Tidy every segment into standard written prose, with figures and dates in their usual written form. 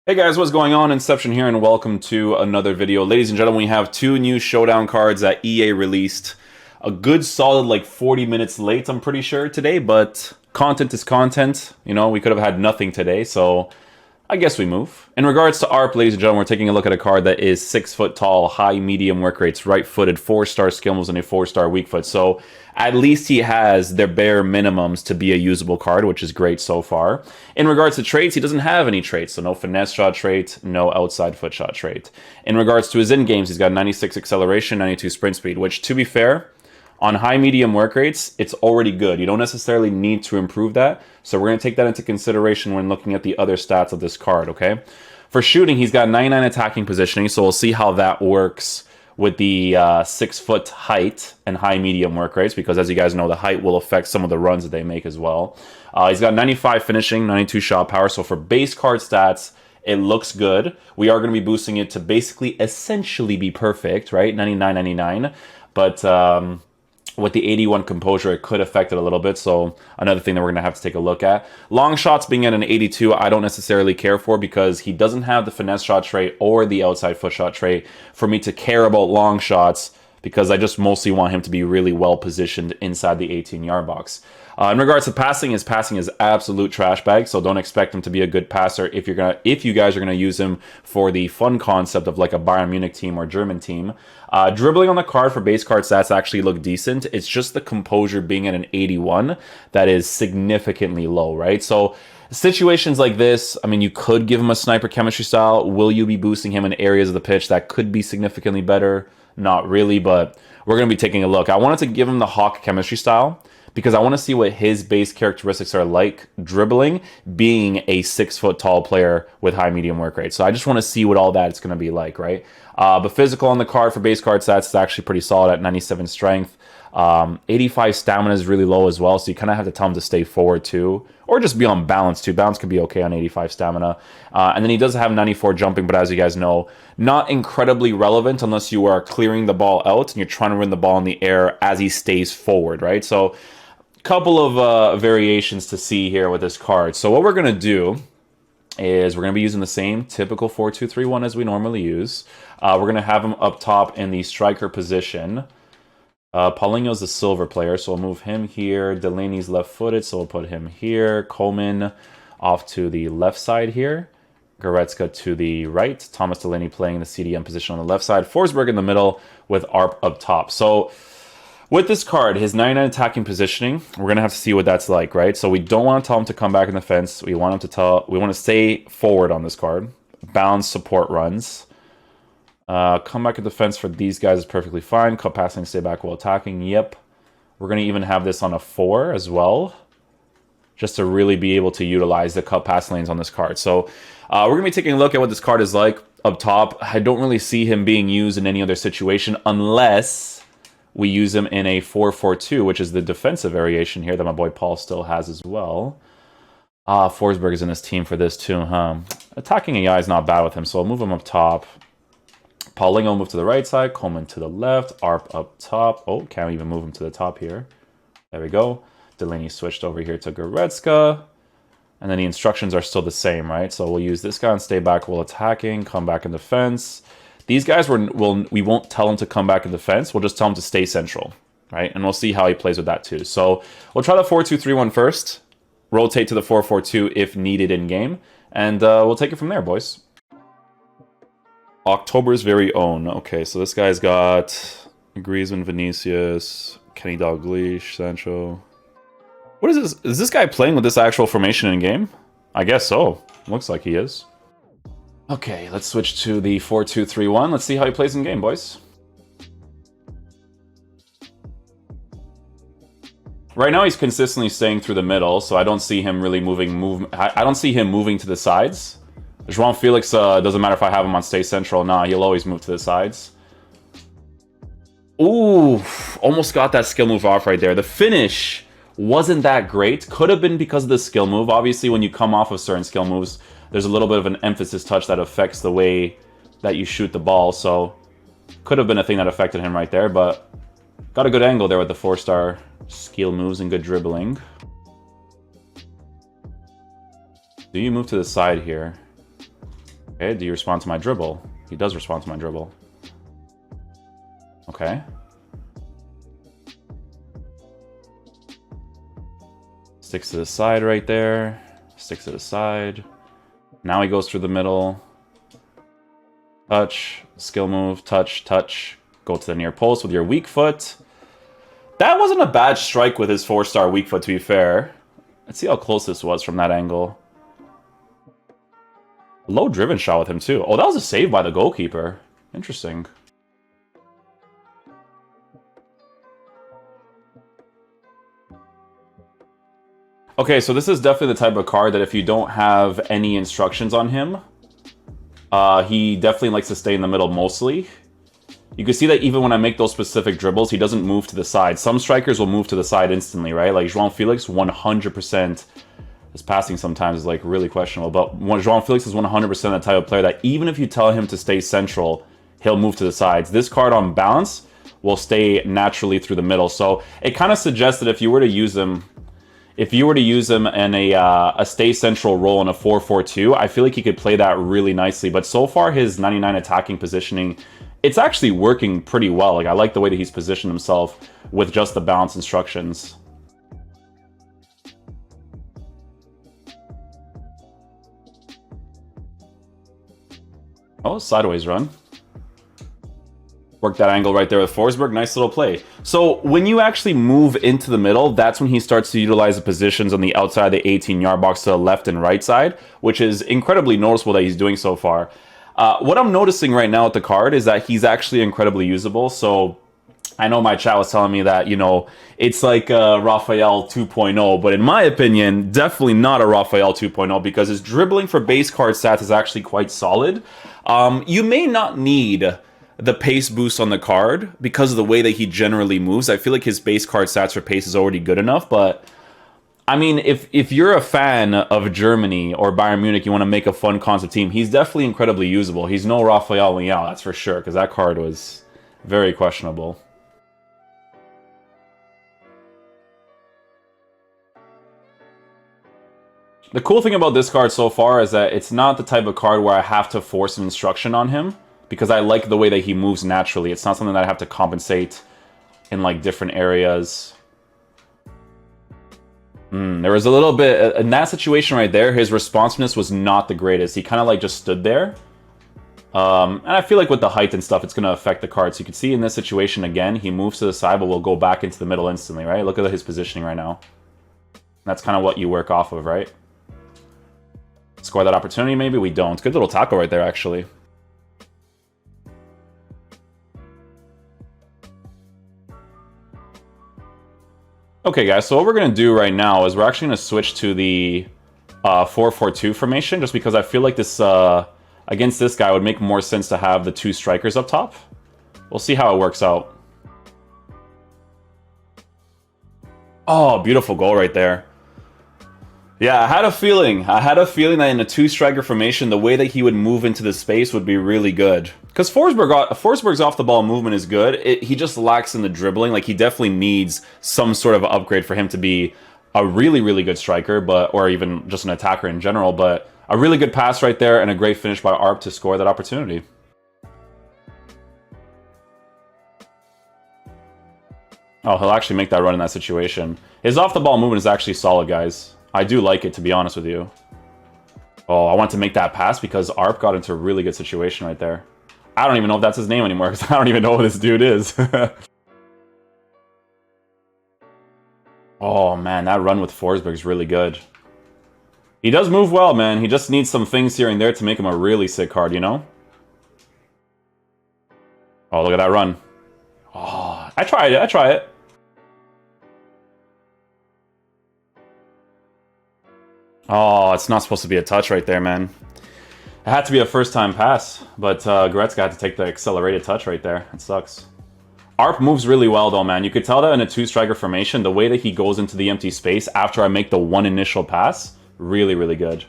Hey guys, what's going on? Inception here, and welcome to another video. Ladies and gentlemen, we have two new Showdown cards that EA released a good solid like 40 minutes late, I'm pretty sure, today, but content is content. You know, we could have had nothing today, so I guess we move. In regards to ARP, ladies and gentlemen, we're taking a look at a card that is 6 foot tall, high medium work rates, right-footed, 4-star skill moves, and a 4-star weak foot. So at least he has their bare minimums to be a usable card, which is great so far. In regards to traits, he doesn't have any traits, so no finesse shot trait, no outside foot shot trait. In regards to his in-games, he's got 96 acceleration, 92 sprint speed, which, to be fair, on high medium work rates, it's already good. You don't necessarily need to improve that. So we're going to take that into consideration when looking at the other stats of this card, okay? For shooting, he's got 99 attacking positioning, so we'll see how that works with the 6 foot height and high medium work rates, because as you guys know, the height will affect some of the runs that they make as well. He's got 95 finishing, 92 shot power, so for base card stats, it looks good. We are going to be boosting it to basically essentially be perfect, right? 99, 99. But with the 81 composure, it could affect it a little bit. So another thing that we're going to have to take a look at. Long shots being at an 82, I don't necessarily care for because he doesn't have the finesse shot trait or the outside foot shot trait for me to care about long shots, because I just mostly want him to be really well positioned inside the 18-yard box. In regards to passing, his passing is absolute trash bag, so don't expect him to be a good passer if you guys are gonna use him for the fun concept of like a Bayern Munich team or German team. Dribbling on the card for base card stats actually look decent. It's just the composure being at an 81 that is significantly low, right? So situations like this, I mean, you could give him a sniper chemistry style. Will you be boosting him in areas of the pitch that could be significantly better? Not really, but we're going to be taking a look. I wanted to give him the Hawk chemistry style because I want to see what his base characteristics are like dribbling, being a 6 foot tall player with high medium work rate. So I just want to see what all that it's going to be like, right? But physical on the card for base card stats is actually pretty solid at 97 strength. 85 stamina is really low as well, so you kind of have to tell him to stay forward too, or just be on balance too. Balance could be okay on 85 stamina. And then he does have 94 jumping, but as you guys know, not incredibly relevant unless you are clearing the ball out and you're trying to win the ball in the air as he stays forward, right? So couple of variations to see here with this card. So what we're going to do is we're going to be using the same typical 4-2-3-1 as we normally use. We're going to have him up top in the striker position. Paulinho's the silver player, so we'll move him here. Delaney's left-footed, so we'll put him here. Coleman off to the left side here. Goretzka to the right. Thomas Delaney playing the CDM position on the left side. Forsberg in the middle with ARP up top. So with this card, his 99 attacking positioning, we're going to have to see what that's like, right? So we don't want to tell him to come back in the fence. We want to stay forward on this card. Bounce support runs. Come back at the fence for these guys is perfectly fine. Cut passing, stay back while attacking. Yep. We're going to even have this on a 4 as well, just to really be able to utilize the cut pass lanes on this card. So we're going to be taking a look at what this card is like up top. I don't really see him being used in any other situation unless we use him in a 4-4-2, which is the defensive variation here that my boy Paul still has as well. Forsberg is in his team for this too, huh? Attacking AI is not bad with him, so I'll move him up top. Paulinho will move to the right side, Coleman to the left, ARP up top. Oh, can't even move him to the top here. There we go. Delaney switched over here to Goretzka. And then the instructions are still the same, right? So we'll use this guy and stay back while attacking, come back in defense. These guys, we won't tell him to come back in defense. We'll just tell him to stay central, right? And we'll see how he plays with that too. So we'll try the 4-2-3-1 first. Rotate to the 4-4-2 if needed in game. And we'll take it from there, boys. October's very own. Okay, so this guy's got Griezmann, Vinicius, Kenny Dalglish, Sancho. What is this? Is this guy playing with this actual formation in game? I guess so. Looks like he is. Okay, let's switch to the 4-2-3-1. Let's see how he plays in game, boys. Right now, he's consistently staying through the middle, so I don't see him really I don't see him moving to the sides. João Felix doesn't matter if I have him on stay central. Nah, he'll always move to the sides. Ooh, almost got that skill move off right there. The finish wasn't that great. Could have been because of the skill move. Obviously, when you come off of certain skill moves, there's a little bit of an emphasis touch that affects the way that you shoot the ball. So could have been a thing that affected him right there, but got a good angle there with the 4-star skill moves and good dribbling. Do you move to the side here? Okay, do you respond to my dribble? He does respond to my dribble. Okay. Sticks to the side right there. Sticks to the side. Now he goes through the middle. Touch. Skill move. Touch. Touch. Go to the near post with your weak foot. That wasn't a bad strike with his 4-star weak foot, to be fair. Let's see how close this was from that angle. Low driven shot with him, too. Oh, that was a save by the goalkeeper. Interesting. Okay, so this is definitely the type of card that if you don't have any instructions on him, he definitely likes to stay in the middle mostly. You can see that even when I make those specific dribbles, he doesn't move to the side. Some strikers will move to the side instantly, right? Like João Felix, 100%. His passing sometimes is like really questionable, but João Felix is 100% the type of player that even if you tell him to stay central, he'll move to the sides. This card on balance will stay naturally through the middle. So it kind of suggests that if you were to use him in a stay central role in a 4-4-2, I feel like he could play that really nicely. But so far, his 99 attacking positioning, it's actually working pretty well. Like I like the way that he's positioned himself with just the balance instructions. Oh, sideways run. Work that angle right there with Forsberg. Nice little play. So when you actually move into the middle, that's when he starts to utilize the positions on the outside of the 18-yard box to the left and right side, which is incredibly noticeable that he's doing so far. What I'm noticing right now with the card is that he's actually incredibly usable. So I know my chat was telling me that, you know, it's like Raphael 2.0, but in my opinion, definitely not a Raphael 2.0 because his dribbling for base card stats is actually quite solid. You may not need the pace boost on the card because of the way that he generally moves. I feel like his base card stats for pace is already good enough, but I mean, if you're a fan of Germany or Bayern Munich, you want to make a fun concept team, he's definitely incredibly usable. He's no Raphael Leao, that's for sure, because that card was very questionable. The cool thing about this card so far is that it's not the type of card where I have to force an instruction on him, because I like the way that he moves naturally. It's not something that I have to compensate in like different areas. There was a little bit, in that situation right there, his responsiveness was not the greatest. He kind of like just stood there. And I feel like with the height and stuff, it's going to affect the card. So you can see in this situation, again, he moves to the side, but will go back into the middle instantly, right? Look at his positioning right now. That's kind of what you work off of, right? Score that opportunity, maybe? We don't. Good little tackle right there, actually. Okay, guys, so what we're going to do right now is we're actually going to switch to the 4-4-2 formation, just because I feel like this, against this guy, would make more sense to have the two strikers up top. We'll see how it works out. Oh, beautiful goal right there. Yeah, I had a feeling that in a two-striker formation, the way that he would move into the space would be really good. Because Forsberg's off-the-ball movement is good. He just lacks in the dribbling. Like, he definitely needs some sort of upgrade for him to be a really, really good striker, or even just an attacker in general. But a really good pass right there and a great finish by Arp to score that opportunity. Oh, he'll actually make that run in that situation. His off-the-ball movement is actually solid, guys. I do like it, to be honest with you. Oh, I want to make that pass because Arp got into a really good situation right there. I don't even know if that's his name anymore because I don't even know who this dude is. Oh, man, that run with Forsberg is really good. He does move well, man. He just needs some things here and there to make him a really sick card, you know? Oh, look at that run. Oh, I try it. Oh, it's not supposed to be a touch right there, man. It had to be a first-time pass, but Goretzka had to take the accelerated touch right there. It sucks. Arp moves really well, though, man. You could tell that in a two-striker formation, the way that he goes into the empty space after I make the one initial pass, really, really good.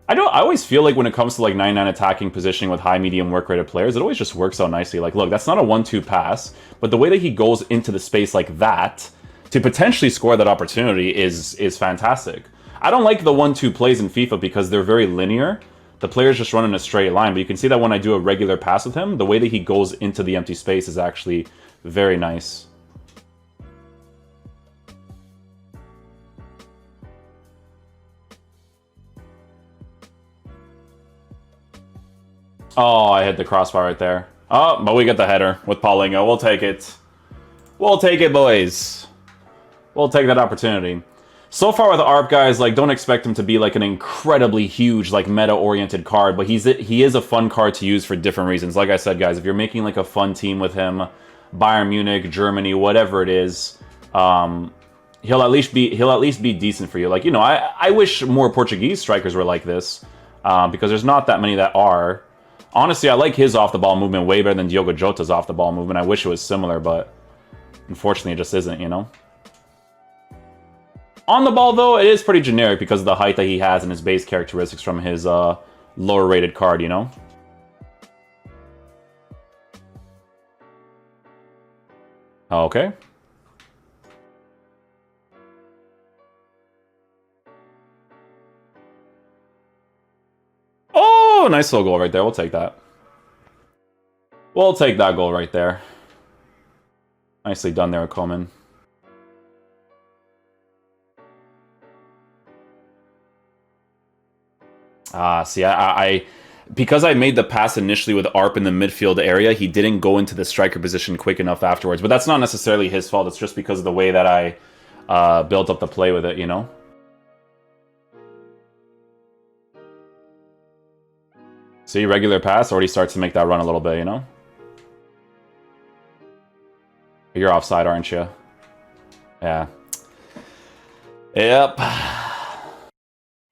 I always feel like when it comes to like 99 attacking positioning with high, medium work rated players, it always just works out nicely. Like, look, that's not a 1-2 pass, but the way that he goes into the space like that to potentially score that opportunity is fantastic. I don't like the 1-2 plays in FIFA because they're very linear. the player's just running a straight line. But you can see that when I do a regular pass with him, the way that he goes into the empty space is actually very nice. Oh, I hit the crossbar right there. Oh, but we get the header with Paulinho. We'll take it. We'll take it, boys. We'll take that opportunity. So far with ARP, guys, like, don't expect him to be, like, an incredibly huge, like, meta-oriented card, but he is a fun card to use for different reasons. Like I said, guys, if you're making, like, a fun team with him, Bayern Munich, Germany, whatever it is, he'll at least be decent for you. Like, you know, I wish more Portuguese strikers were like this, because there's not that many that are. Honestly, I like his off-the-ball movement way better than Diogo Jota's off-the-ball movement. I wish it was similar, but unfortunately it just isn't, you know? On the ball, though, it is pretty generic because of the height that he has and his base characteristics from his lower-rated card, you know? Okay. Oh, nice little goal right there. We'll take that. We'll take that goal right there. Nicely done there, Coleman. See, because I made the pass initially with ARP in the midfield area, he didn't go into the striker position quick enough afterwards. But that's not necessarily his fault. It's just because of the way that I built up the play with it, you know? See, regular pass already starts to make that run a little bit, you know? You're offside, aren't you? Yeah. Yep.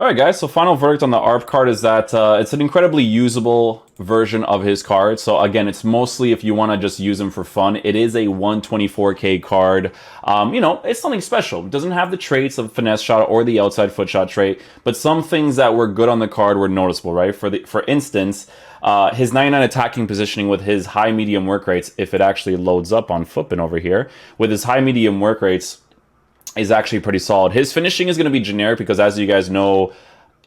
Alright guys, so final verdict on the ARP card is that it's an incredibly usable version of his card. So again, it's mostly if you want to just use him for fun. It is a 124k card. You know, it's nothing special. It doesn't have the traits of finesse shot or the outside foot shot trait, but some things that were good on the card were noticeable, right? For instance, his 99 attacking positioning with his high medium work rates, if it actually loads up on Footbin over here, with his high medium work rates, is actually pretty solid. His finishing is going to be generic because, as you guys know,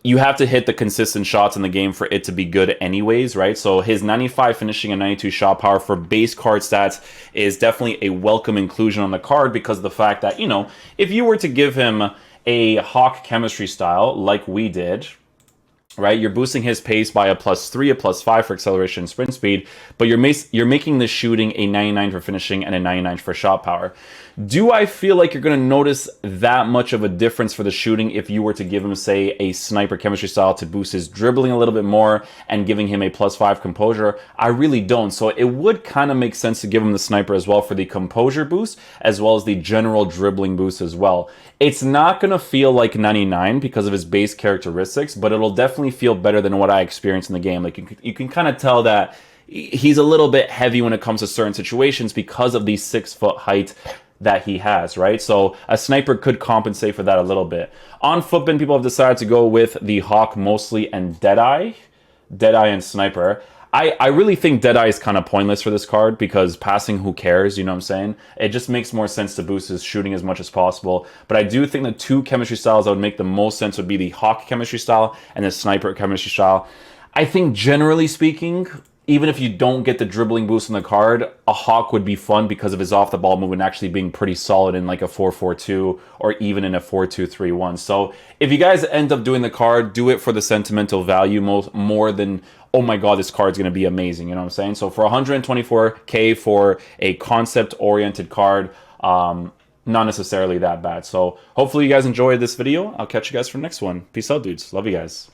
you have to hit the consistent shots in the game for it to be good anyways, right? So his 95 finishing and 92 shot power for base card stats is definitely a welcome inclusion on the card because of the fact that, you know, if you were to give him a Hawk chemistry style like we did, right, you're boosting his pace by a +3, a +5 for acceleration and sprint speed, but you're making the shooting a 99 for finishing and a 99 for shot power. Do I feel like you're going to notice that much of a difference for the shooting if you were to give him, say, a sniper chemistry style to boost his dribbling a little bit more and giving him a +5 composure? I really don't. So it would kind of make sense to give him the sniper as well for the composure boost, as well as the general dribbling boost as well. It's not going to feel like 99 because of his base characteristics, but it'll definitely feel better than what I experienced in the game. Like you can kind of tell that he's a little bit heavy when it comes to certain situations because of the 6-foot height that he has, right? So a sniper could compensate for that a little bit. On Footbin, people have decided to go with the Hawk mostly and Deadeye and Sniper. I really think Deadeye is kind of pointless for this card because passing, who cares, you know what I'm saying? It just makes more sense to boost his shooting as much as possible. But I do think the two chemistry styles that would make the most sense would be the Hawk chemistry style and the Sniper chemistry style. I think generally speaking, even if you don't get the dribbling boost on the card, a Hawk would be fun because of his off-the-ball movement actually being pretty solid in like a 4-4-2 or even in a 4-2-3-1. So if you guys end up doing the card, do it for the sentimental value more than, oh my god, this card's going to be amazing, you know what I'm saying? So for 124k for a concept-oriented card, not necessarily that bad. So hopefully you guys enjoyed this video. I'll catch you guys for the next one. Peace out, dudes. Love you guys.